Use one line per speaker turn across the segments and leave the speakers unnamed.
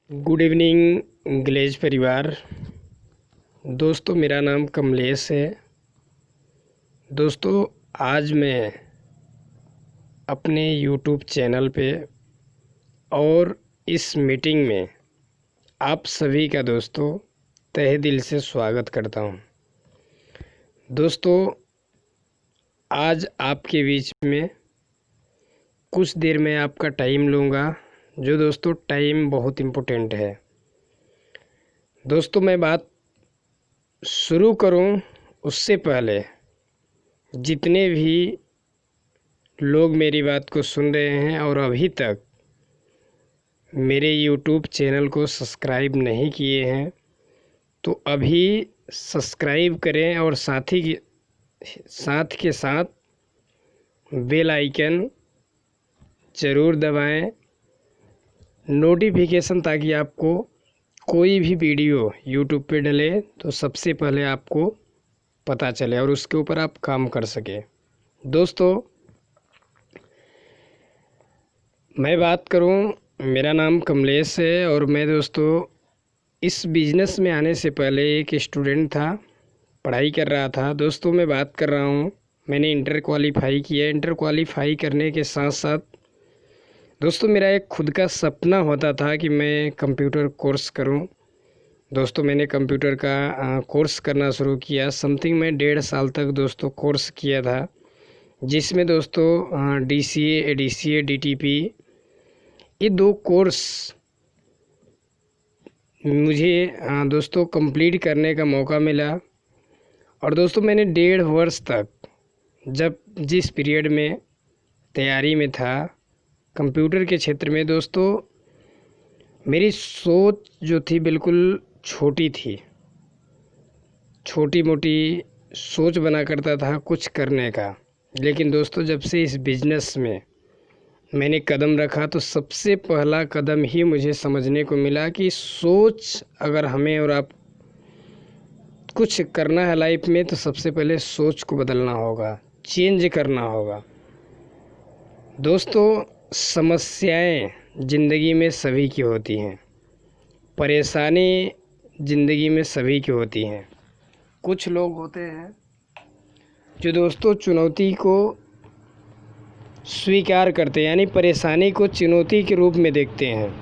Good evening glaze परिवार। दोस्तों, मेरा नाम कमलेश है। दोस्तों, आज मैं अपने यूट्यूब चैनल पे और इस मीटिंग में आप सभी का दोस्तों तहे दिल से स्वागत करता हूं। दोस्तों, आज आपके बीच में कुछ देर में आपका टाइम लूँगा, जो दोस्तों टाइम बहुत इम्पोर्टेंट है। दोस्तों, मैं बात शुरू करूं उससे पहले जितने भी लोग मेरी बात को सुन रहे हैं और अभी तक मेरे यूट्यूब चैनल को सब्सक्राइब नहीं किए हैं, तो अभी सब्सक्राइब करें और साथ के साथ बेल आइकन ज़रूर दबाएं, नोटिफिकेशन, ताकि आपको कोई भी वीडियो यूट्यूब पे डले तो सबसे पहले आपको पता चले और उसके ऊपर आप काम कर सकें। दोस्तों, मैं बात करूं, मेरा नाम कमलेश है और मैं दोस्तों इस बिज़नेस में आने से पहले एक स्टूडेंट था, पढ़ाई कर रहा था। दोस्तों, मैं बात कर रहा हूं, मैंने इंटर क्वालीफाई किया। इंटर क्वालीफाई करने के साथ साथ दोस्तों मेरा एक खुद का सपना होता था कि मैं कंप्यूटर कोर्स करूं। दोस्तों, मैंने कंप्यूटर का कोर्स करना शुरू किया। समथिंग मैं 1.5 साल तक दोस्तों कोर्स किया था, जिसमें दोस्तों DCA, ADCA, DTP ये 2 कोर्स मुझे दोस्तों कंप्लीट करने का मौका मिला। और दोस्तों मैंने 1.5 वर्ष तक जिस पीरियड में तैयारी में था कंप्यूटर के क्षेत्र में, दोस्तों मेरी सोच जो थी बिल्कुल छोटी थी, छोटी मोटी सोच बना करता था कुछ करने का। लेकिन दोस्तों जब से इस बिज़नेस में मैंने कदम रखा तो सबसे पहला कदम ही मुझे समझने को मिला कि सोच अगर हमें और आप कुछ करना है लाइफ में तो सबसे पहले सोच को बदलना होगा, चेंज करना होगा। दोस्तों, समस्याएं ज़िंदगी में सभी की होती हैं, परेशानी ज़िंदगी में सभी की होती हैं। कुछ लोग होते हैं जो दोस्तों चुनौती को स्वीकार करते हैं, यानी परेशानी को चुनौती के रूप में देखते हैं।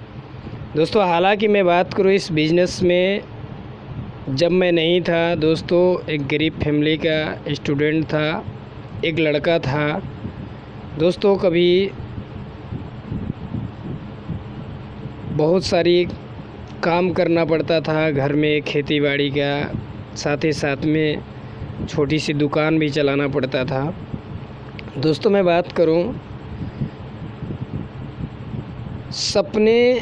दोस्तों, हालांकि मैं बात करूं इस बिज़नेस में, जब मैं नहीं था दोस्तों, एक गरीब फैमिली का स्टूडेंट था, एक लड़का था। दोस्तों कभी बहुत सारी काम करना पड़ता था घर में, खेती बाड़ी का, साथ ही साथ में छोटी सी दुकान भी चलाना पड़ता था। दोस्तों मैं बात करूं, सपने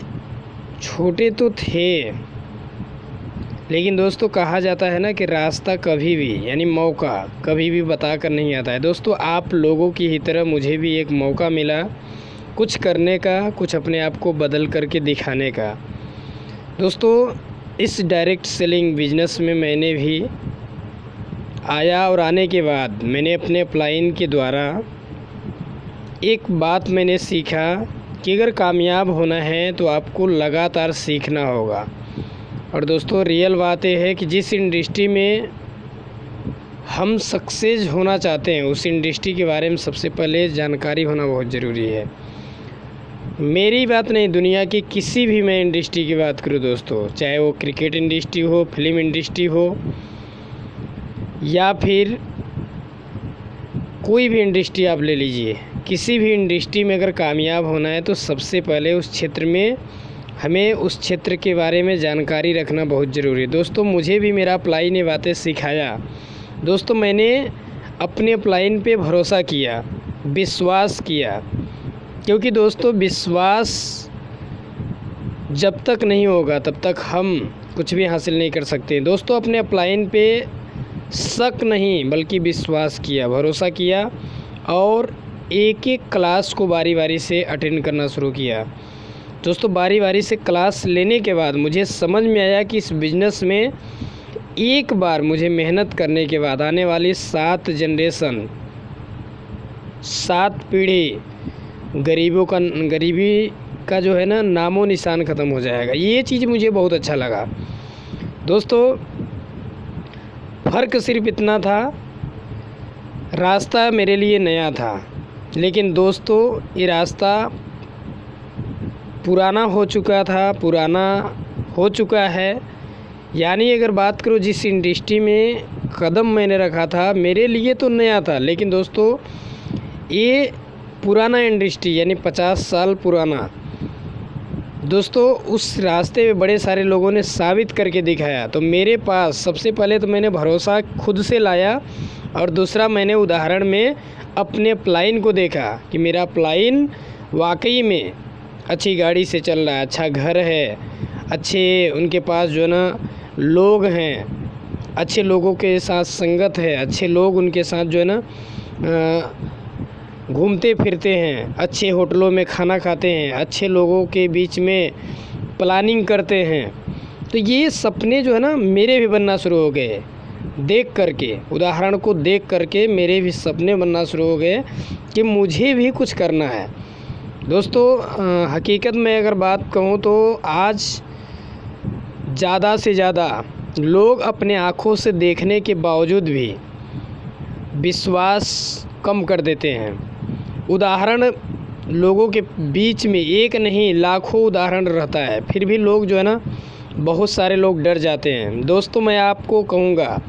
छोटे तो थे, लेकिन दोस्तों कहा जाता है ना कि रास्ता कभी भी, यानी मौका कभी भी बता कर नहीं आता है। दोस्तों आप लोगों की ही तरह मुझे भी एक मौका मिला कुछ करने का, कुछ अपने आप को बदल करके दिखाने का। दोस्तों इस डायरेक्ट सेलिंग बिजनेस में मैंने भी आया और आने के बाद मैंने अपने अपलाइन के द्वारा एक बात मैंने सीखा कि अगर कामयाब होना है तो आपको लगातार सीखना होगा। और दोस्तों रियल बात यह है कि जिस इंडस्ट्री में हम सक्सेस होना चाहते हैं उस इंडस्ट्री के बारे में सबसे पहले जानकारी होना बहुत ज़रूरी है। मेरी बात नहीं, दुनिया की किसी भी मैं इंडस्ट्री की बात करूं दोस्तों, चाहे वो क्रिकेट इंडस्ट्री हो, फिल्म इंडस्ट्री हो, या फिर कोई भी इंडस्ट्री आप ले लीजिए, किसी भी इंडस्ट्री में अगर कामयाब होना है तो सबसे पहले उस क्षेत्र में हमें उस क्षेत्र के बारे में जानकारी रखना बहुत ज़रूरी है। दोस्तों मुझे भी मेरा अप्लाई ने बातें सिखाया। दोस्तों मैंने अपने अपलाइन पे भरोसा किया, विश्वास किया, क्योंकि दोस्तों विश्वास जब तक नहीं होगा तब तक हम कुछ भी हासिल नहीं कर सकते। दोस्तों अपने अपलाइन पे शक नहीं बल्कि विश्वास किया, भरोसा किया और एक एक क्लास को बारी बारी से अटेंड करना शुरू किया। दोस्तों बारी बारी से क्लास लेने के बाद मुझे समझ में आया कि इस बिज़नेस में एक बार मुझे मेहनत करने के बाद आने वाली 7 जनरेशन, 7 पीढ़ी गरीबी का जो है ना नामो निशान ख़त्म हो जाएगा। ये चीज़ मुझे बहुत अच्छा लगा दोस्तों। फ़र्क सिर्फ इतना था, रास्ता मेरे लिए नया था, लेकिन दोस्तों ये रास्ता पुराना हो चुका है। यानी अगर बात करो जिस इंडस्ट्री में कदम मैंने रखा था, मेरे लिए तो नया था, लेकिन दोस्तों ये पुराना इंडस्ट्री यानी 50 साल पुराना। दोस्तों उस रास्ते में बड़े सारे लोगों ने साबित करके दिखाया। तो मेरे पास सबसे पहले तो मैंने भरोसा खुद से लाया, और दूसरा मैंने उदाहरण में अपने अपलाइन को देखा कि मेरा अपलाइन वाकई में अच्छी गाड़ी से चल रहा है, अच्छा घर है, अच्छे उनके पास जो है ना लोग हैं, अच्छे लोगों के साथ संगत है, अच्छे लोग उनके साथ जो है ना घूमते फिरते हैं, अच्छे होटलों में खाना खाते हैं, अच्छे लोगों के बीच में प्लानिंग करते हैं। तो ये सपने जो है ना मेरे भी बनना शुरू हो गए, देख करके, उदाहरण को देख करके मेरे भी सपने बनना शुरू हो गए कि मुझे भी कुछ करना है। दोस्तों हकीकत में अगर बात कहूँ तो आज ज़्यादा से ज़्यादा लोग अपने आँखों से देखने के बावजूद भी विश्वास कम कर देते हैं। उदाहरण लोगों के बीच में एक नहीं लाखों उदाहरण रहता है, फिर भी लोग जो है ना बहुत सारे लोग डर जाते हैं। दोस्तों मैं आपको कहूँगा,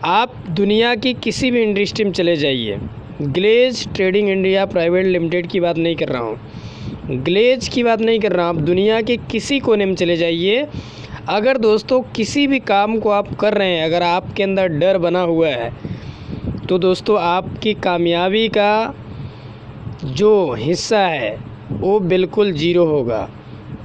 आप दुनिया की किसी भी इंडस्ट्री में चले जाइए, Glaze Trading India Private Limited की बात नहीं कर रहा हूँ, ग्लेज की बात नहीं कर रहा हूँ, आप दुनिया के किसी कोने में चले जाइए, अगर दोस्तों किसी भी काम को आप कर रहे हैं, अगर आपके अंदर डर बना हुआ है, तो दोस्तों आपकी कामयाबी का जो हिस्सा है वो बिल्कुल ज़ीरो होगा।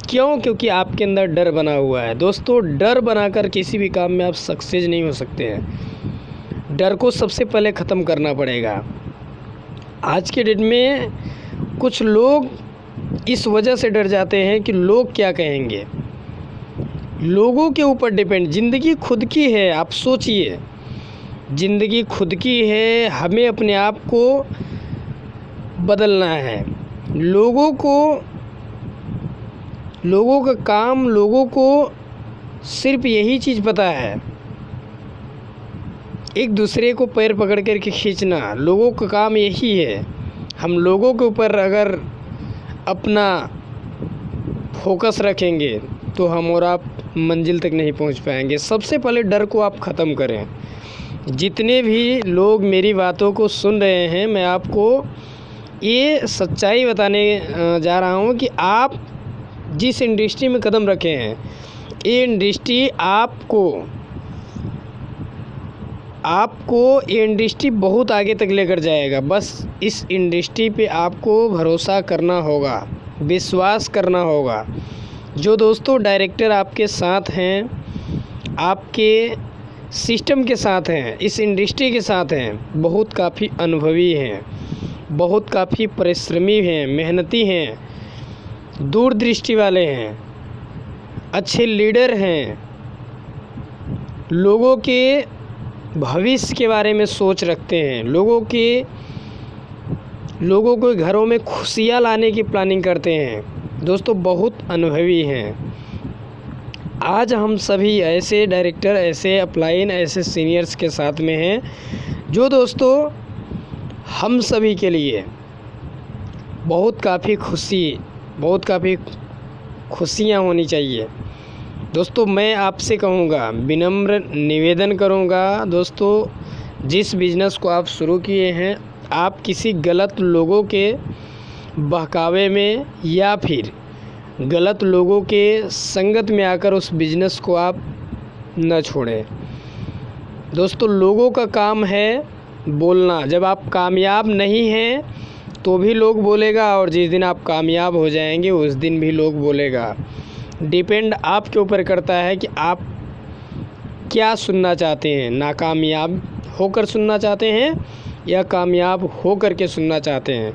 क्यों? क्योंकि आपके अंदर डर बना हुआ है। दोस्तों डर बनाकर किसी भी काम में आप सक्सेस नहीं हो सकते हैं। डर को सबसे पहले ख़त्म करना पड़ेगा। आज के डेट में कुछ लोग इस वजह से डर जाते हैं कि लोग क्या कहेंगे। लोगों के ऊपर डिपेंड, ज़िंदगी खुद की है। आप सोचिए, ज़िंदगी खुद की है, हमें अपने आप को बदलना है। लोगों का काम, लोगों को सिर्फ यही चीज़ पता है, एक दूसरे को पैर पकड़ कर के खींचना, लोगों का काम यही है। हम लोगों के ऊपर अगर अपना फोकस रखेंगे तो हम और आप मंजिल तक नहीं पहुंच पाएंगे। सबसे पहले डर को आप ख़त्म करें। जितने भी लोग मेरी बातों को सुन रहे हैं, मैं आपको ये सच्चाई बताने जा रहा हूँ कि आप जिस इंडस्ट्री में कदम रखे हैं, ये इंडस्ट्री आपको ये इंडस्ट्री बहुत आगे तक लेकर जाएगा। बस इस इंडस्ट्री पे आपको भरोसा करना होगा, विश्वास करना होगा। जो दोस्तों डायरेक्टर आपके साथ हैं, आपके सिस्टम के साथ हैं, इस इंडस्ट्री के साथ हैं, बहुत काफ़ी अनुभवी हैं, बहुत काफ़ी परिश्रमी हैं, मेहनती हैं, दूरदृष्टि वाले हैं, अच्छे लीडर हैं, लोगों के भविष्य के बारे में सोच रखते हैं, लोगों को घरों में खुशियाँ लाने की प्लानिंग करते हैं। दोस्तों बहुत अनुभवी हैं। आज हम सभी ऐसे डायरेक्टर, ऐसे अपलाइन, ऐसे सीनियर्स के साथ में हैं जो दोस्तों हम सभी के लिए बहुत काफ़ी खुशियाँ होनी चाहिए। दोस्तों मैं आपसे कहूँगा, विनम्र निवेदन करूँगा, दोस्तों जिस बिज़नेस को आप शुरू किए हैं, आप किसी गलत लोगों के बहकावे में या फिर गलत लोगों के संगत में आकर उस बिज़नेस को आप न छोड़ें। दोस्तों लोगों का काम है बोलना। जब आप कामयाब नहीं हैं तो भी लोग बोलेगा, और जिस दिन आप कामयाब हो जाएंगे उस दिन भी लोग बोलेगा। डिपेंड आपके ऊपर करता है कि आप क्या सुनना चाहते हैं, नाकामयाब होकर सुनना चाहते हैं या कामयाब होकर के सुनना चाहते हैं।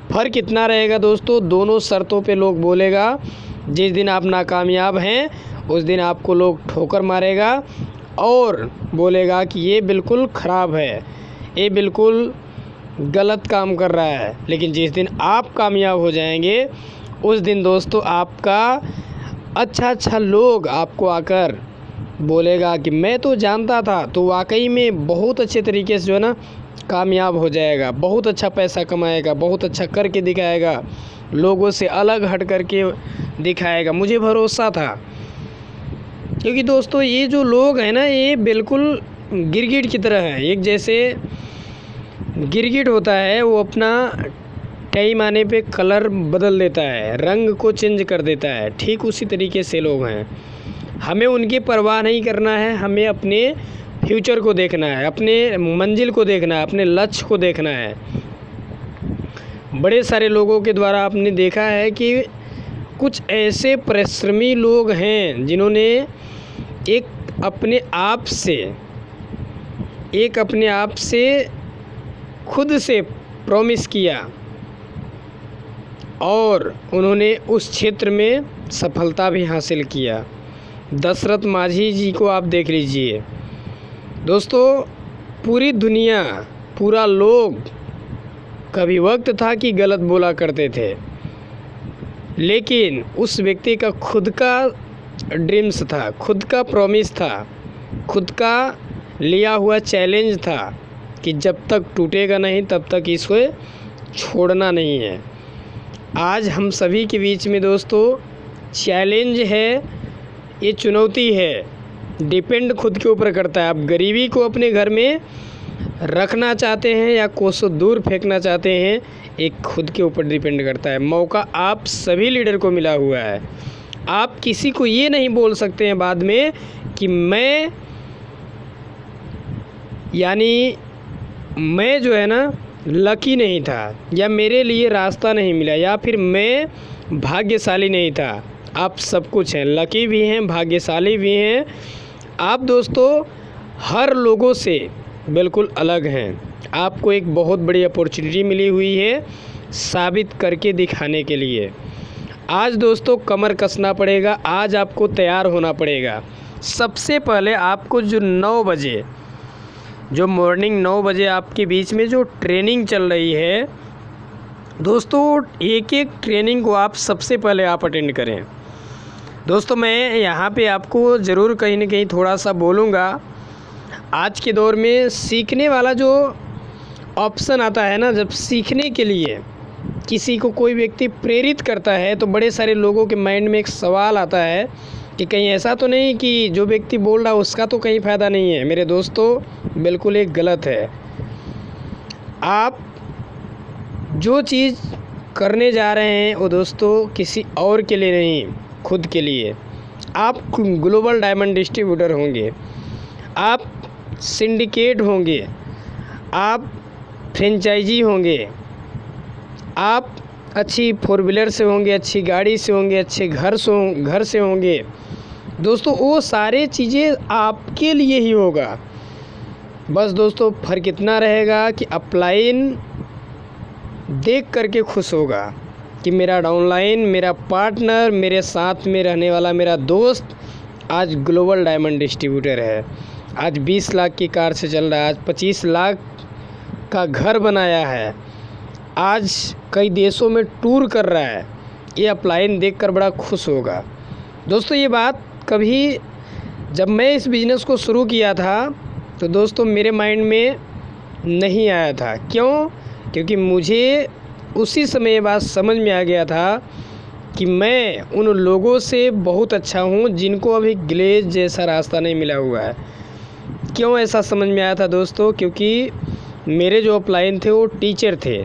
फ़र्क इतना रहेगा दोस्तों, दोनों शर्तों पे लोग बोलेगा। जिस दिन आप नाकामयाब हैं उस दिन आपको लोग ठोकर मारेगा और बोलेगा कि ये बिल्कुल ख़राब है, ये बिल्कुल गलत काम कर रहा है। लेकिन जिस दिन आप कामयाब हो जाएंगे उस दिन दोस्तों आपका अच्छा लोग आपको आकर बोलेगा कि मैं तो जानता था, तो वाकई में बहुत अच्छे तरीके से जो है ना कामयाब हो जाएगा, बहुत अच्छा पैसा कमाएगा, बहुत अच्छा करके दिखाएगा, लोगों से अलग हट करके दिखाएगा, मुझे भरोसा था। क्योंकि दोस्तों ये जो लोग हैं ना, ये बिल्कुल गिरगिट की तरह है। एक जैसे गिरगिट होता है, वो अपना टाइम आने पे कलर बदल देता है, रंग को चेंज कर देता है, ठीक उसी तरीके से लोग हैं। हमें उनकी परवाह नहीं करना है, हमें अपने फ्यूचर को देखना है, अपने मंजिल को देखना है, अपने लक्ष्य को देखना है। बड़े सारे लोगों के द्वारा आपने देखा है कि कुछ ऐसे परिश्रमी लोग हैं जिन्होंने एक अपने आप से खुद से प्रॉमिस किया और उन्होंने उस क्षेत्र में सफलता भी हासिल किया। दशरथ माझी जी को आप देख लीजिए दोस्तों, पूरी दुनिया, पूरा लोग, कभी वक्त था कि गलत बोला करते थे, लेकिन उस व्यक्ति का खुद का ड्रीम्स था, खुद का प्रॉमिस था, खुद का लिया हुआ चैलेंज था कि जब तक टूटेगा नहीं तब तक इसको छोड़ना नहीं है। आज हम सभी के बीच में दोस्तों चैलेंज है, ये चुनौती है, डिपेंड खुद के ऊपर करता है। आप गरीबी को अपने घर में रखना चाहते हैं या कोसों दूर फेंकना चाहते हैं, एक खुद के ऊपर डिपेंड करता है। मौका आप सभी लीडर को मिला हुआ है। आप किसी को ये नहीं बोल सकते हैं बाद में कि मैं जो है ना लकी नहीं था, या मेरे लिए रास्ता नहीं मिला, या फिर मैं भाग्यशाली नहीं था। आप सब कुछ हैं, लकी भी हैं, भाग्यशाली भी हैं। आप दोस्तों हर लोगों से बिल्कुल अलग हैं। आपको एक बहुत बड़ी अपॉर्चुनिटी मिली हुई है साबित करके दिखाने के लिए। आज दोस्तों कमर कसना पड़ेगा, आज आपको तैयार होना पड़ेगा। सबसे पहले आपको जो 9 बजे, जो मॉर्निंग 9 बजे आपके बीच में जो ट्रेनिंग चल रही है दोस्तों, एक ट्रेनिंग को आप सबसे पहले आप अटेंड करें। दोस्तों मैं यहाँ पे आपको ज़रूर कहीं ना कहीं थोड़ा सा बोलूँगा। आज के दौर में सीखने वाला जो ऑप्शन आता है ना, जब सीखने के लिए किसी को कोई व्यक्ति प्रेरित करता है तो बड़े सारे लोगों के माइंड में एक सवाल आता है कि कहीं ऐसा तो नहीं कि जो व्यक्ति बोल रहा है उसका तो कहीं फ़ायदा नहीं है। मेरे दोस्तों बिल्कुल एक गलत है। आप जो चीज़ करने जा रहे हैं वो दोस्तों किसी और के लिए नहीं, खुद के लिए। आप ग्लोबल डायमंड डिस्ट्रीब्यूटर होंगे, आप सिंडिकेट होंगे, आप फ्रेंचाइजी होंगे, आप अच्छी 4 व्हीलर से होंगे, अच्छी गाड़ी से होंगे, अच्छे घर से होंगे। दोस्तों वो सारे चीज़ें आपके लिए ही होगा। बस दोस्तों फ़र्क इतना रहेगा कि अपलाइन देख करके खुश होगा कि मेरा डाउनलाइन, मेरा पार्टनर, मेरे साथ में रहने वाला मेरा दोस्त आज ग्लोबल डायमंड डिस्ट्रीब्यूटर है, आज 20 लाख की कार से चल रहा है, आज 25 लाख का घर बनाया है, आज कई देशों में टूर कर रहा है। ये अपलाइन देखकर बड़ा खुश होगा। दोस्तों ये बात कभी जब मैं इस बिज़नेस को शुरू किया था तो दोस्तों मेरे माइंड में नहीं आया था। क्यों? क्योंकि मुझे उसी समय ये बात समझ में आ गया था कि मैं उन लोगों से बहुत अच्छा हूँ जिनको अभी ग्लेज जैसा रास्ता नहीं मिला हुआ है। क्यों ऐसा समझ में आया था दोस्तों? क्योंकि मेरे जो अपलाइन थे वो टीचर थे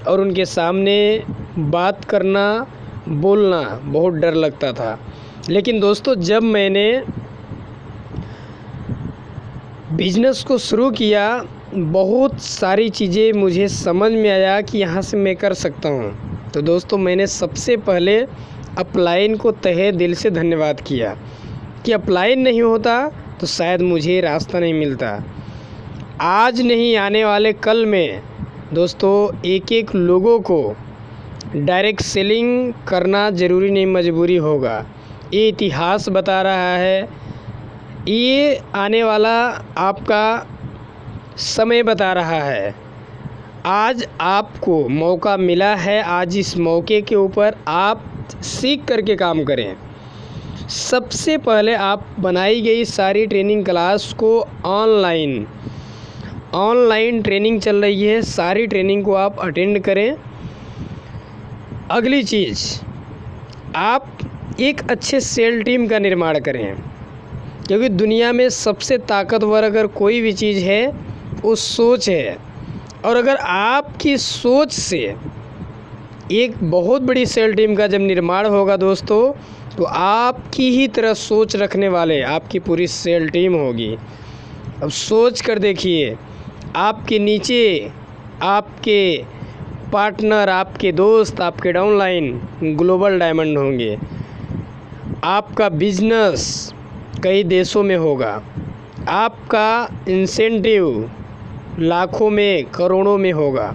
और उनके सामने बात करना, बोलना बहुत डर लगता था। लेकिन दोस्तों जब मैंने बिज़नेस को शुरू किया, बहुत सारी चीज़ें मुझे समझ में आया कि यहाँ से मैं कर सकता हूँ। तो दोस्तों मैंने सबसे पहले अपलाइन को तहे दिल से धन्यवाद किया कि अपलाइन नहीं होता तो शायद मुझे रास्ता नहीं मिलता। आज नहीं, आने वाले कल में दोस्तों एक लोगों को डायरेक्ट सेलिंग करना ज़रूरी नहीं, मजबूरी होगा। ये इतिहास बता रहा है, ये आने वाला आपका समय बता रहा है। आज आपको मौका मिला है, आज इस मौके के ऊपर आप सीख करके काम करें। सबसे पहले आप बनाई गई सारी ट्रेनिंग क्लास को ऑनलाइन ट्रेनिंग चल रही है, सारी ट्रेनिंग को आप अटेंड करें। अगली चीज़, आप एक अच्छे सेल टीम का निर्माण करें, क्योंकि दुनिया में सबसे ताकतवर अगर कोई भी चीज़ है वो सोच है। और अगर आपकी सोच से एक बहुत बड़ी सेल टीम का जब निर्माण होगा दोस्तों, तो आपकी ही तरह सोच रखने वाले आपकी पूरी सेल टीम होगी। अब सोच कर देखिए, आपके नीचे आपके पार्टनर, आपके दोस्त, आपके डाउनलाइन ग्लोबल डायमंड होंगे। आपका बिजनेस कई देशों में होगा, आपका इंसेंटिव लाखों में करोड़ों में होगा।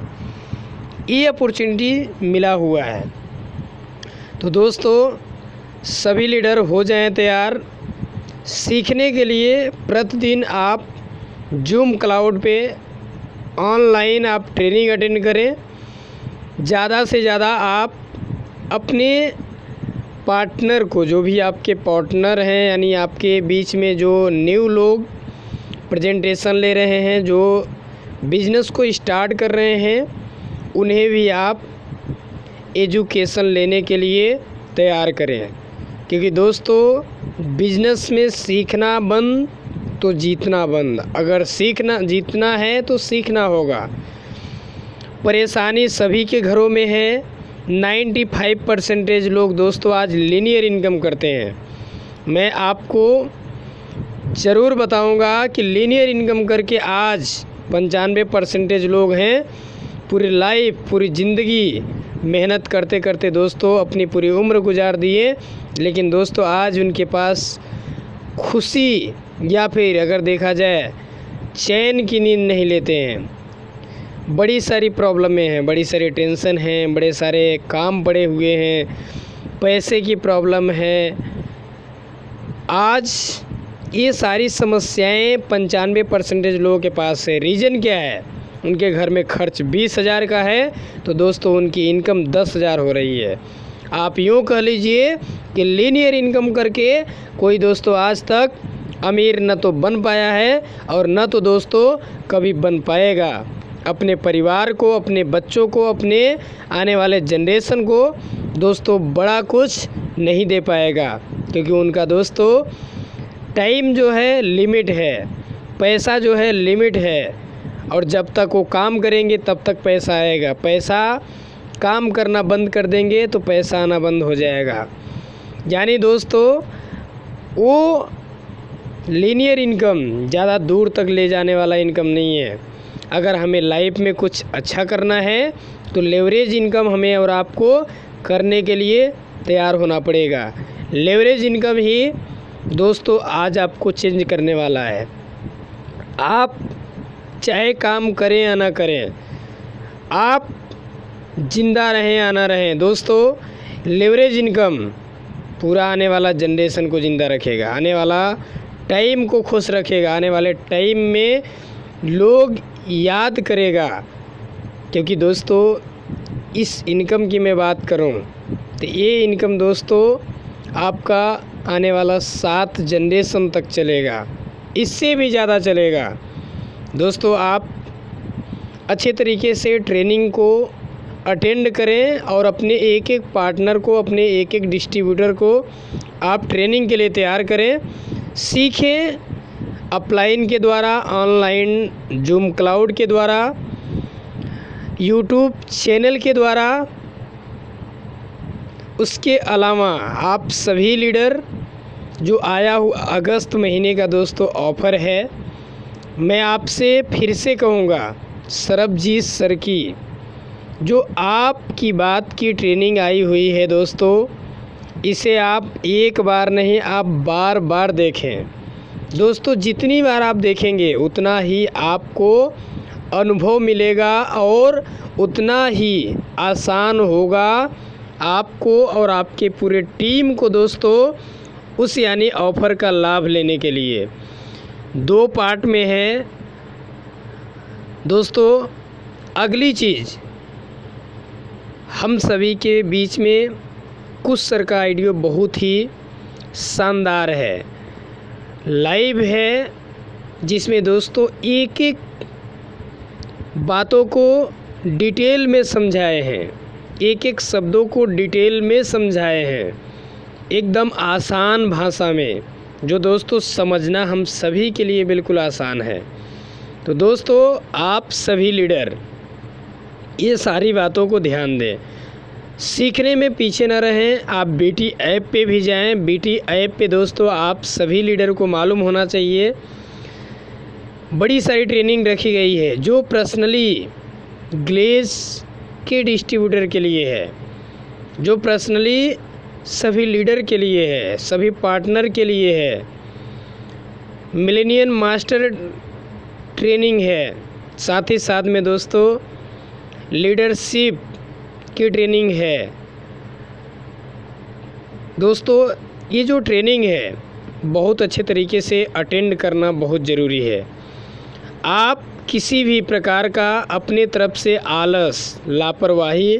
ये अपॉर्चुनिटी मिला हुआ है। तो दोस्तों सभी लीडर हो जाएं तैयार। सीखने के लिए प्रतिदिन आप जूम क्लाउड पे ऑनलाइन आप ट्रेनिंग अटेंड करें। ज़्यादा से ज़्यादा आप अपने पार्टनर को, जो भी आपके पार्टनर हैं, यानी आपके बीच में जो न्यू लोग प्रेजेंटेशन ले रहे हैं, जो बिज़नेस को स्टार्ट कर रहे हैं, उन्हें भी आप एजुकेशन लेने के लिए तैयार करें। क्योंकि दोस्तों बिज़नेस में सीखना बंद तो जीतना बंद। अगर जीतना है तो सीखना होगा। परेशानी सभी के घरों में है। 95% लोग दोस्तों आज लीनियर इनकम करते हैं। मैं आपको ज़रूर बताऊंगा कि लीनियर इनकम करके आज 95% लोग हैं पूरी लाइफ, पूरी ज़िंदगी मेहनत करते करते दोस्तों अपनी पूरी उम्र गुजार दिए, लेकिन दोस्तों आज उनके पास खुशी या फिर अगर देखा जाए चैन की नींद नहीं लेते हैं। बड़ी सारी प्रॉब्लमें हैं, बड़ी सारी टेंशन हैं, बड़े सारे काम पड़े हुए हैं, पैसे की प्रॉब्लम है। आज ये सारी समस्याएं 95% लोगों के पास है। रीज़न क्या है? उनके घर में खर्च 20,000 का है तो दोस्तों उनकी इनकम 10,000 हो रही है। आप यूँ कह लीजिए कि लीनियर इनकम करके कोई दोस्तों आज तक अमीर न तो बन पाया है और न तो दोस्तों कभी बन पाएगा। अपने परिवार को, अपने बच्चों को, अपने आने वाले जनरेशन को दोस्तों बड़ा कुछ नहीं दे पाएगा, क्योंकि उनका दोस्तों टाइम जो है लिमिट है, पैसा जो है लिमिट है। और जब तक वो काम करेंगे तब तक पैसा आएगा। पैसा काम करना बंद कर देंगे तो पैसा आना बंद हो जाएगा। यानी दोस्तों वो लीनियर इनकम ज़्यादा दूर तक ले जाने वाला इनकम नहीं है। अगर हमें लाइफ में कुछ अच्छा करना है तो लेवरेज इनकम हमें और आपको करने के लिए तैयार होना पड़ेगा। लेवरेज इनकम ही दोस्तों आज आपको चेंज करने वाला है। आप चाहे काम करें या ना करें, आप जिंदा रहें या ना रहें, दोस्तों लेवरेज इनकम पूरा आने वाला जनरेशन को ज़िंदा रखेगा, आने वाला टाइम को खुश रखेगा, आने वाले टाइम में लोग याद करेगा। क्योंकि दोस्तों इस इनकम की मैं बात करूं तो ये इनकम दोस्तों आपका आने वाला 7 जनरेशन तक चलेगा, इससे भी ज़्यादा चलेगा। दोस्तों आप अच्छे तरीके से ट्रेनिंग को अटेंड करें और अपने एक एक पार्टनर को, अपने एक एक डिस्ट्रीब्यूटर को आप ट्रेनिंग के लिए तैयार करें। सीखें अपलाइन के द्वारा, ऑनलाइन जूम क्लाउड के द्वारा, यूट्यूब चैनल के द्वारा। उसके अलावा आप सभी लीडर जो आया हुआ अगस्त महीने का दोस्तों ऑफ़र है, मैं आपसे फिर से कहूँगा सरबजीत सर की जो आपकी बात की ट्रेनिंग आई हुई है दोस्तों, इसे आप एक बार नहीं आप बार बार देखें। दोस्तों जितनी बार आप देखेंगे उतना ही आपको अनुभव मिलेगा और उतना ही आसान होगा आपको और आपके पूरे टीम को दोस्तों उस यानी ऑफ़र का लाभ लेने के लिए। 2 पार्ट में है दोस्तों। अगली चीज़, हम सभी के बीच में कुछ सर का आइडियो बहुत ही शानदार है, लाइव है, जिसमें दोस्तों एक एक बातों को डिटेल में समझाए हैं, एक एक शब्दों को डिटेल में समझाए हैं, एकदम आसान भाषा में, जो दोस्तों समझना हम सभी के लिए बिल्कुल आसान है। तो दोस्तों आप सभी लीडर ये सारी बातों को ध्यान दें, सीखने में पीछे ना रहें। आप BT ऐप पे भी जाएं। BT ऐप पे दोस्तों आप सभी लीडर को मालूम होना चाहिए, बड़ी सारी ट्रेनिंग रखी गई है जो पर्सनली ग्लेज के डिस्ट्रीब्यूटर के लिए है, जो पर्सनली सभी लीडर के लिए है, सभी पार्टनर के लिए है। मिलेनियम मास्टर ट्रेनिंग है, साथ ही साथ में दोस्तों लीडरशिप की ट्रेनिंग है। दोस्तों ये जो ट्रेनिंग है बहुत अच्छे तरीके से अटेंड करना बहुत ज़रूरी है। आप किसी भी प्रकार का अपने तरफ से आलस, लापरवाही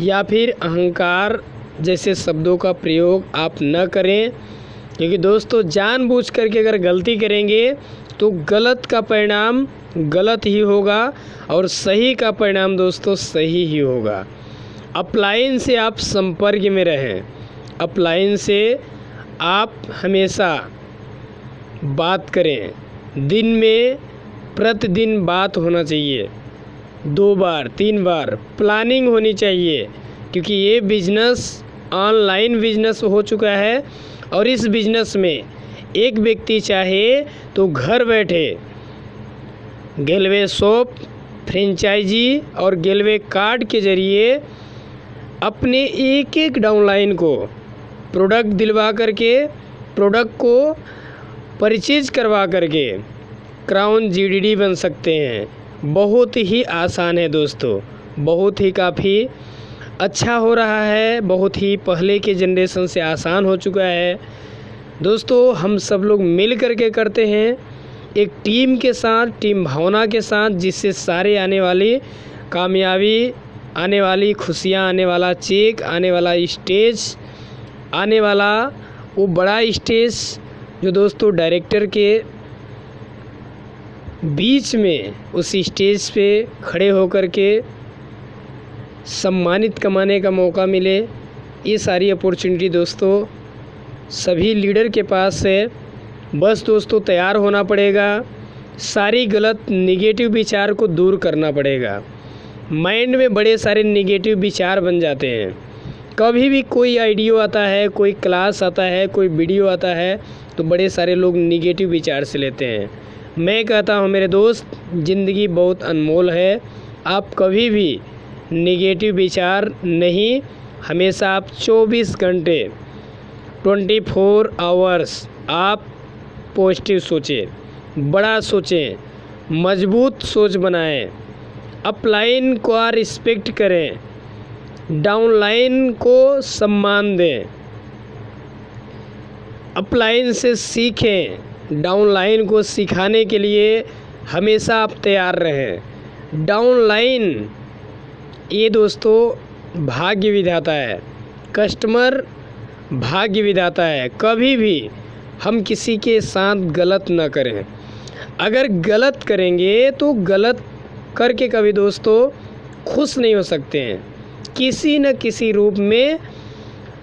या फिर अहंकार जैसे शब्दों का प्रयोग आप न करें, क्योंकि दोस्तों जानबूझ करके अगर गलती करेंगे तो गलत का परिणाम गलत ही होगा और सही का परिणाम दोस्तों सही ही होगा। अपलाइन से आप संपर्क में रहें, अपलाइन से आप हमेशा बात करें, दिन में प्रतिदिन बात होना चाहिए, 2 बार 3 बार प्लानिंग होनी चाहिए, क्योंकि ये बिजनेस ऑनलाइन बिजनेस हो चुका है और इस बिजनेस में एक व्यक्ति चाहे तो घर बैठे गेलवे शॉप, फ्रेंचाइजी और गेलवे कार्ड के ज़रिए अपने एक एक डाउनलाइन को प्रोडक्ट दिलवा करके, प्रोडक्ट को परचेज करवा करके क्राउन GDD बन सकते हैं। बहुत ही आसान है दोस्तों, बहुत ही काफ़ी अच्छा हो रहा है, बहुत ही पहले के जनरेशन से आसान हो चुका है। दोस्तों हम सब लोग मिल कर के करते हैं, एक टीम के साथ, टीम भावना के साथ, जिससे सारे आने वाली कामयाबी, आने वाली खुशियाँ, आने वाला चेक, आने वाला स्टेज, आने वाला वो बड़ा स्टेज जो दोस्तों डायरेक्टर के बीच में उस स्टेज पे खड़े होकर के सम्मानित कमाने का मौका मिले, ये सारी अपॉर्चुनिटी दोस्तों सभी लीडर के पास है। बस दोस्तों तैयार होना पड़ेगा, सारी गलत निगेटिव विचार को दूर करना पड़ेगा। माइंड में बड़े सारे निगेटिव विचार बन जाते हैं, कभी भी कोई आइडियो आता है, कोई क्लास आता है, कोई वीडियो आता है तो बड़े सारे लोग निगेटिव विचार से लेते हैं। मैं कहता हूँ मेरे दोस्त, ज़िंदगी बहुत अनमोल है, आप कभी भी निगेटिव विचार नहीं, हमेशा आप 24 घंटे 24 आवर्स आप पॉजिटिव सोचें, बड़ा सोचें, मजबूत सोच बनाएं, अपलाइन को रिस्पेक्ट करें, डाउनलाइन को सम्मान दें, अपलाइन से सीखें, डाउनलाइन को सिखाने के लिए हमेशा आप तैयार रहें। डाउनलाइन ये दोस्तों भाग्य विधाता है, कस्टमर भाग्य विधाता है। कभी भी हम किसी के साथ गलत ना करें, अगर गलत करेंगे तो गलत करके कभी दोस्तों खुश नहीं हो सकते हैं, किसी न किसी रूप में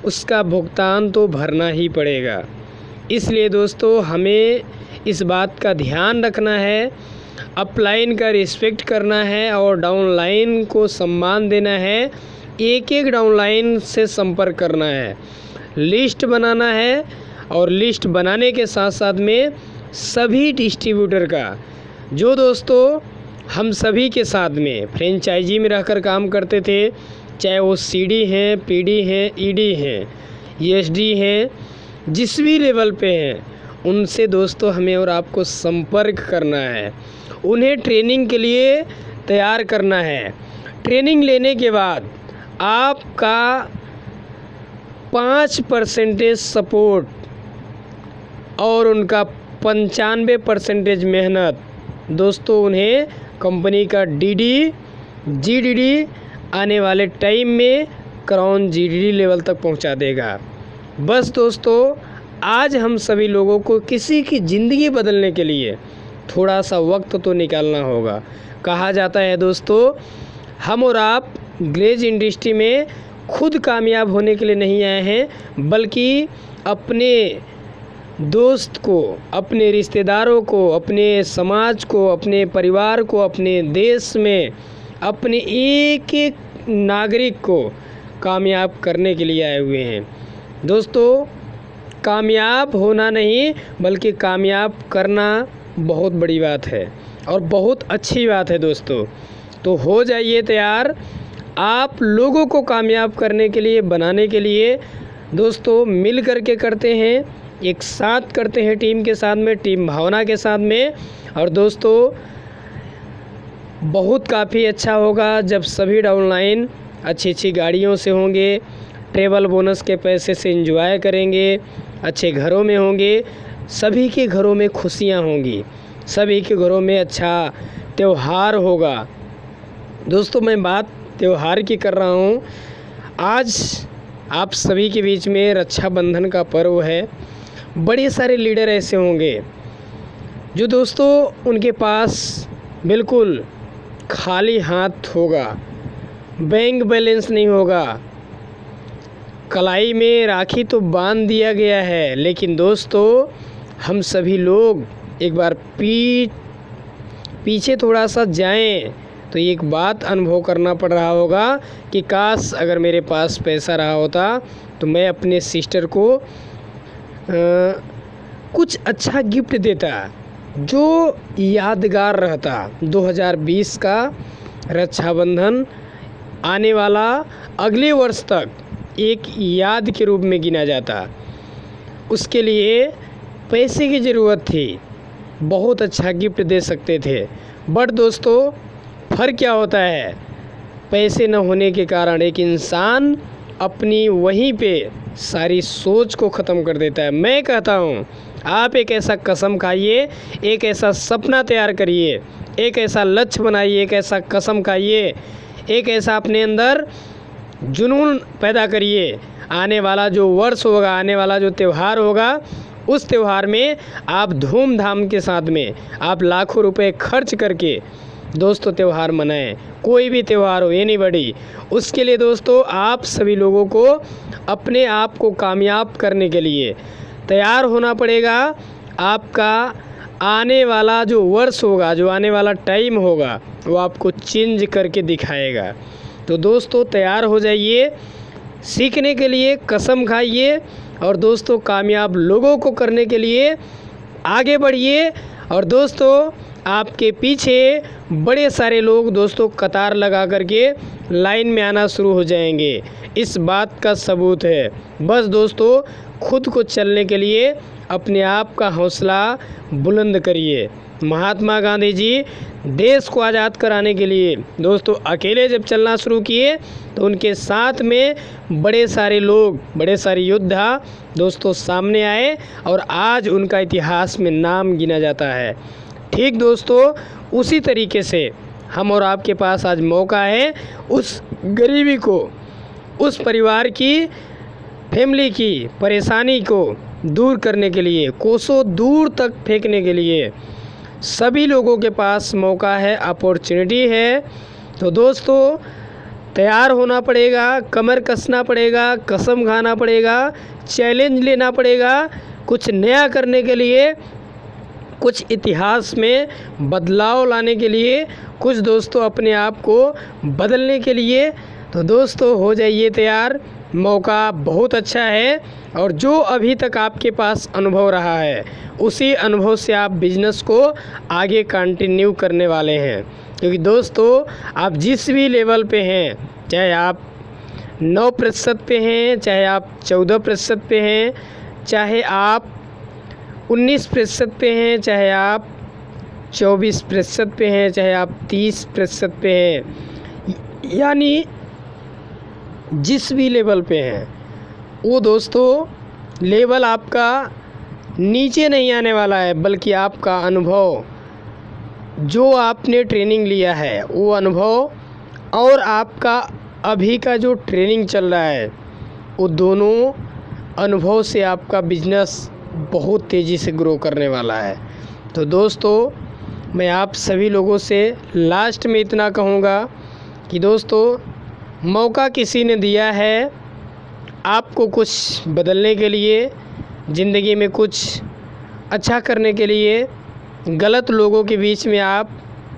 उसका भुगतान तो भरना ही पड़ेगा। इसलिए दोस्तों हमें इस बात का ध्यान रखना है, अपलाइन का रिस्पेक्ट करना है और डाउनलाइन को सम्मान देना है, एक एक डाउनलाइन से संपर्क करना है, लिस्ट बनाना है और लिस्ट बनाने के साथ साथ में सभी डिस्ट्रीब्यूटर का, जो दोस्तों हम सभी के साथ में फ्रेंचाइजी में रहकर काम करते थे, चाहे वो CD हैं, PD हैं, ED हैं, ESD हैं, जिस भी लेवल पे हैं, उनसे दोस्तों हमें और आपको संपर्क करना है, उन्हें ट्रेनिंग के लिए तैयार करना है। ट्रेनिंग लेने के बाद आपका 5% सपोर्ट और उनका 95% मेहनत दोस्तों उन्हें कंपनी का DD जीडीडी आने वाले टाइम में क्राउन जीडीडी लेवल तक पहुंचा देगा। बस दोस्तों, आज हम सभी लोगों को किसी की ज़िंदगी बदलने के लिए थोड़ा सा वक्त तो निकालना होगा। कहा जाता है दोस्तों, हम और आप ग्लेज इंडस्ट्री में खुद कामयाब होने के लिए नहीं आए हैं, बल्कि अपने दोस्त को, अपने रिश्तेदारों को, अपने समाज को, अपने परिवार को, अपने देश में अपने एक एक नागरिक को कामयाब करने के लिए आए हुए हैं। दोस्तों, कामयाब होना नहीं बल्कि कामयाब करना बहुत बड़ी बात है और बहुत अच्छी बात है दोस्तों। तो हो जाइए तैयार आप लोगों को कामयाब करने के लिए, बनाने के लिए। दोस्तों, मिल कर के करते हैं, एक साथ करते हैं, टीम के साथ में, टीम भावना के साथ में। और दोस्तों, बहुत काफ़ी अच्छा होगा जब सभी डाउनलाइन अच्छी अच्छी गाड़ियों से होंगे, ट्रेवल बोनस के पैसे से एंजॉय करेंगे, अच्छे घरों में होंगे, सभी के घरों में खुशियां होंगी, सभी के घरों में अच्छा त्यौहार होगा। दोस्तों, मैं बात त्यौहार की कर रहा हूँ। आज आप सभी के बीच में रक्षाबंधन का पर्व है। बड़े सारे लीडर ऐसे होंगे जो दोस्तों उनके पास बिल्कुल खाली हाथ होगा, बैंक बैलेंस नहीं होगा। कलाई में राखी तो बांध दिया गया है, लेकिन दोस्तों हम सभी लोग एक बार पीछे थोड़ा सा जाएं तो एक बात अनुभव करना पड़ रहा होगा कि काश अगर मेरे पास पैसा रहा होता तो मैं अपने सिस्टर को कुछ अच्छा गिफ्ट देता जो यादगार रहता। 2020 का रक्षाबंधन आने वाला अगले वर्ष तक एक याद के रूप में गिना जाता। उसके लिए पैसे की ज़रूरत थी, बहुत अच्छा गिफ्ट दे सकते थे, बट दोस्तों फ़र्क क्या होता है, पैसे न होने के कारण एक इंसान अपनी वहीं पे सारी सोच को ख़त्म कर देता है। मैं कहता हूँ आप एक ऐसा कसम खाइए, एक ऐसा सपना तैयार करिए, एक ऐसा लक्ष्य बनाइए, एक ऐसा कसम खाइए, एक ऐसा अपने अंदर जुनून पैदा करिए। आने वाला जो वर्ष होगा, आने वाला जो त्यौहार होगा, उस त्यौहार में आप धूमधाम के साथ में आप लाखों रुपए खर्च करके दोस्तों त्यौहार मनाएं। कोई भी त्यौहार हो, ये नहीं बड़ी। उसके लिए दोस्तों आप सभी लोगों को अपने आप को कामयाब करने के लिए तैयार होना पड़ेगा। आपका आने वाला जो वर्ष होगा, जो आने वाला टाइम होगा, वो आपको चेंज करके दिखाएगा। तो दोस्तों तैयार हो जाइए सीखने के लिए, कसम खाइए और दोस्तों कामयाब लोगों को करने के लिए आगे बढ़िए। और दोस्तों आपके पीछे बड़े सारे लोग दोस्तों कतार लगा करके लाइन में आना शुरू हो जाएंगे, इस बात का सबूत है। बस दोस्तों खुद को चलने के लिए अपने आप का हौसला बुलंद करिए। महात्मा गांधी जी देश को आज़ाद कराने के लिए दोस्तों अकेले जब चलना शुरू किए तो उनके साथ में बड़े सारे लोग, बड़े सारे योद्धा दोस्तों सामने आए और आज उनका इतिहास में नाम गिना जाता है। ठीक दोस्तों, उसी तरीके से हम और आपके पास आज मौका है उस गरीबी को, उस परिवार की, फैमिली की परेशानी को दूर करने के लिए, कोसों दूर तक फेंकने के लिए सभी लोगों के पास मौका है, अपॉर्चुनिटी है। तो दोस्तों तैयार होना पड़ेगा, कमर कसना पड़ेगा, कसम खाना पड़ेगा, चैलेंज लेना पड़ेगा कुछ नया करने के लिए, कुछ इतिहास में बदलाव लाने के लिए, कुछ दोस्तों अपने आप को बदलने के लिए। तो दोस्तों हो जाइए तैयार, मौका बहुत अच्छा है। और जो अभी तक आपके पास अनुभव रहा है उसी अनुभव से आप बिजनेस को आगे कंटिन्यू करने वाले हैं। क्योंकि दोस्तों आप जिस भी लेवल पे हैं, चाहे आप 9% पे हैं, चाहे आप 14% पे हैं, चाहे आप 19% पे हैं, चाहे आप 24% पे हैं, चाहे आप 30% पे हैं, यानी जिस भी लेवल पे हैं वो दोस्तों लेवल आपका नीचे नहीं आने वाला है, बल्कि आपका अनुभव जो आपने ट्रेनिंग लिया है वो अनुभव और आपका अभी का जो ट्रेनिंग चल रहा है, वो दोनों अनुभव से आपका बिजनेस बहुत तेज़ी से ग्रो करने वाला है। तो दोस्तों, मैं आप सभी लोगों से लास्ट में इतना कहूँगा कि दोस्तों, मौका किसी ने दिया है आपको कुछ बदलने के लिए, ज़िंदगी में कुछ अच्छा करने के लिए। गलत लोगों के बीच में आप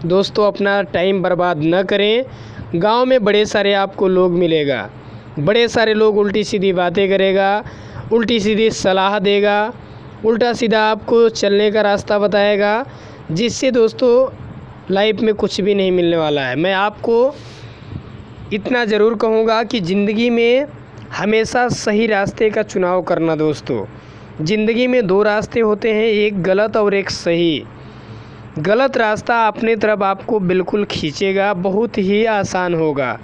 दोस्तों अपना टाइम बर्बाद न करें। गांव में बड़े सारे आपको लोग मिलेगा, बड़े सारे लोग उल्टी सीधी बातें करेगा, उल्टी सीधी सलाह देगा, उल्टा सीधा आपको चलने का रास्ता बताएगा, जिससे दोस्तों लाइफ में कुछ भी नहीं मिलने वाला है। मैं आपको इतना ज़रूर कहूँगा कि ज़िंदगी में हमेशा सही रास्ते का चुनाव करना। दोस्तों, ज़िंदगी में दो रास्ते होते हैं, एक गलत और एक सही। गलत रास्ता अपने तरफ आपको बिल्कुल खींचेगा, बहुत ही आसान होगा,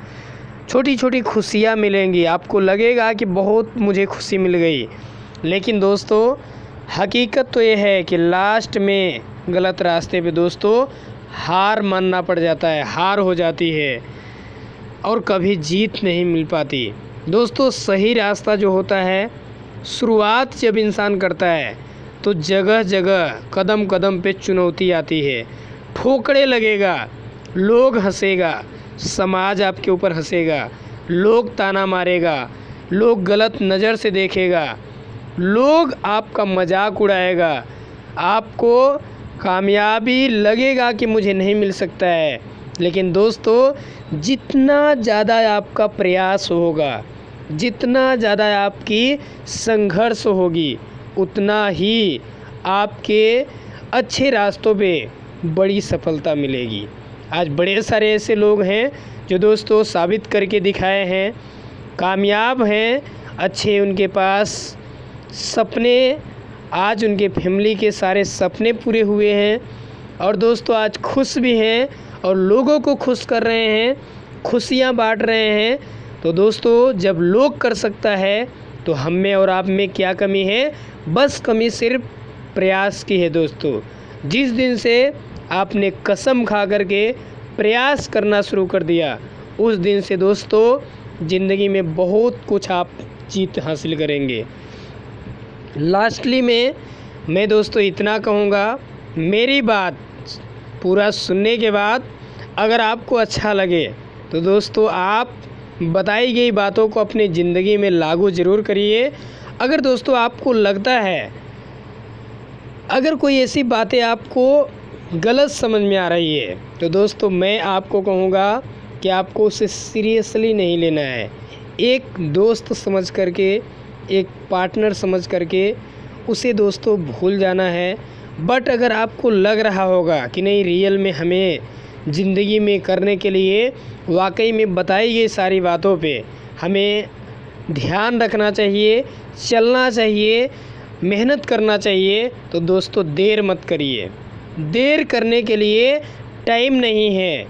छोटी छोटी खुशियाँ मिलेंगी, आपको लगेगा कि बहुत मुझे खुशी मिल गई। लेकिन दोस्तों, हकीकत तो ये है कि लास्ट में गलत रास्ते पे दोस्तों हार मानना पड़ जाता है, हार हो जाती है और कभी जीत नहीं मिल पाती। दोस्तों, सही रास्ता जो होता है, शुरुआत जब इंसान करता है तो जगह जगह कदम कदम पे चुनौती आती है, ठोकरे लगेगा, लोग हंसेगा, समाज आपके ऊपर हंसेगा, लोग ताना मारेगा, लोग गलत नज़र से देखेगा, लोग आपका मजाक उड़ाएगा, आपको कामयाबी लगेगा कि मुझे नहीं मिल सकता है। लेकिन दोस्तों, जितना ज़्यादा आपका प्रयास होगा, जितना ज़्यादा आपकी संघर्ष होगी, उतना ही आपके अच्छे रास्तों पे बड़ी सफलता मिलेगी। आज बड़े सारे ऐसे लोग हैं जो दोस्तों साबित करके दिखाए हैं, कामयाब हैं, अच्छे उनके पास सपने, आज उनके फैमिली के सारे सपने पूरे हुए हैं और दोस्तों आज खुश भी हैं और लोगों को खुश कर रहे हैं, खुशियाँ बांट रहे हैं। तो दोस्तों, जब लोग कर सकता है तो हम में और आप में क्या कमी है? बस कमी सिर्फ प्रयास की है। दोस्तों, जिस दिन से आपने कसम खा करके प्रयास करना शुरू कर दिया, उस दिन से दोस्तों ज़िंदगी में बहुत कुछ आप जीत हासिल करेंगे। लास्टली में मैं दोस्तों इतना कहूँगा, मेरी बात पूरा सुनने के बाद अगर आपको अच्छा लगे तो दोस्तों आप बताई गई बातों को अपनी ज़िंदगी में लागू ज़रूर करिए। अगर दोस्तों आपको लगता है, अगर कोई ऐसी बातें आपको गलत समझ में आ रही है, तो दोस्तों मैं आपको कहूँगा कि आपको उसे सीरियसली नहीं लेना है। एक दोस्त समझ करके, एक पार्टनर समझ करके उसे दोस्तों भूल जाना है। बट अगर आपको लग रहा होगा कि नहीं, रियल में हमें ज़िंदगी में करने के लिए वाकई में बताई गई सारी बातों पे हमें ध्यान रखना चाहिए, चलना चाहिए, मेहनत करना चाहिए, तो दोस्तों देर मत करिए। देर करने के लिए टाइम नहीं है।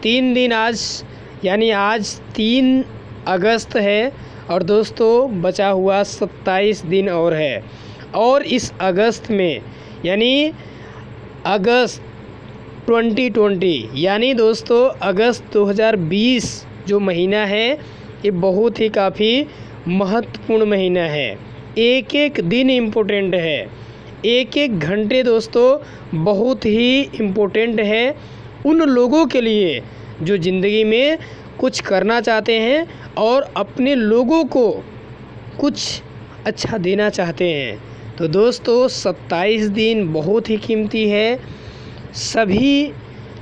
3 दिन आज, यानी आज 3 अगस्त है और दोस्तों बचा हुआ 27 दिन और है। और इस अगस्त में, यानी अगस्त 2020, यानी दोस्तों अगस्त 2020 जो महीना है, ये बहुत ही काफ़ी महत्वपूर्ण महीना है। एक एक दिन इम्पोर्टेंट है, एक एक घंटे दोस्तों बहुत ही इम्पोर्टेंट है उन लोगों के लिए जो ज़िंदगी में कुछ करना चाहते हैं और अपने लोगों को कुछ अच्छा देना चाहते हैं। तो दोस्तों 27 दिन बहुत ही कीमती है। सभी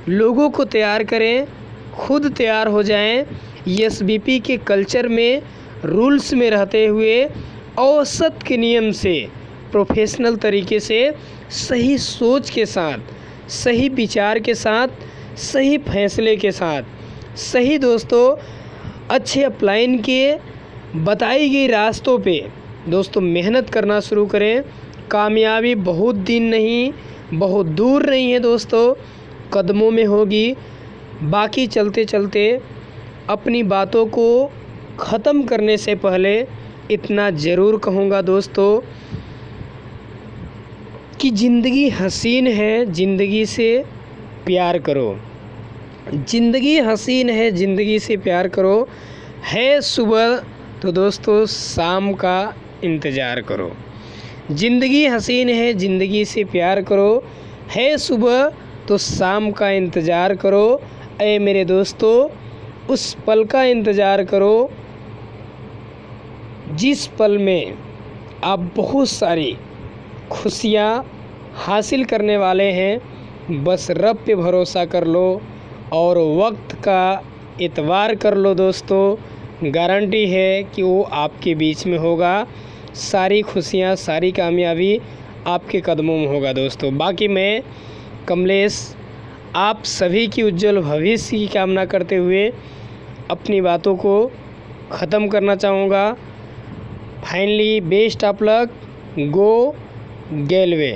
लोगों को तैयार करें, खुद तैयार हो जाएं। एसबीपी के कल्चर में, रूल्स में रहते हुए, औसत के नियम से, प्रोफेशनल तरीके से, सही सोच के साथ, सही विचार के साथ, सही फैसले के साथ, सही दोस्तों अच्छे अपलाइन के बताई गई रास्तों पे दोस्तों मेहनत करना शुरू करें। कामयाबी बहुत दिन नहीं, बहुत दूर नहीं है दोस्तों, कदमों में होगी। बाकी चलते चलते अपनी बातों को ख़त्म करने से पहले इतना ज़रूर कहूँगा दोस्तों कि ज़िंदगी हसीन है, ज़िंदगी से प्यार करो। ज़िंदगी हसीन है, ज़िंदगी से प्यार करो। है सुबह तो दोस्तों शाम का इंतज़ार करो। ज़िंदगी हसीन है, ज़िंदगी से प्यार करो। है सुबह तो शाम का इंतज़ार करो। ऐ मेरे दोस्तों उस पल का इंतज़ार करो जिस पल में आप बहुत सारी खुशियाँ हासिल करने वाले हैं। बस रब पे भरोसा कर लो और वक्त का एतबार कर लो दोस्तों। गारंटी है कि वो आपके बीच में होगा। सारी खुशियाँ, सारी कामयाबी आपके कदमों में होगा दोस्तों। बाकी मैं कमलेश आप सभी की उज्जवल भविष्य की कामना करते हुए अपनी बातों को ख़त्म करना चाहूँगा। Finally best of luck, go गेलवे।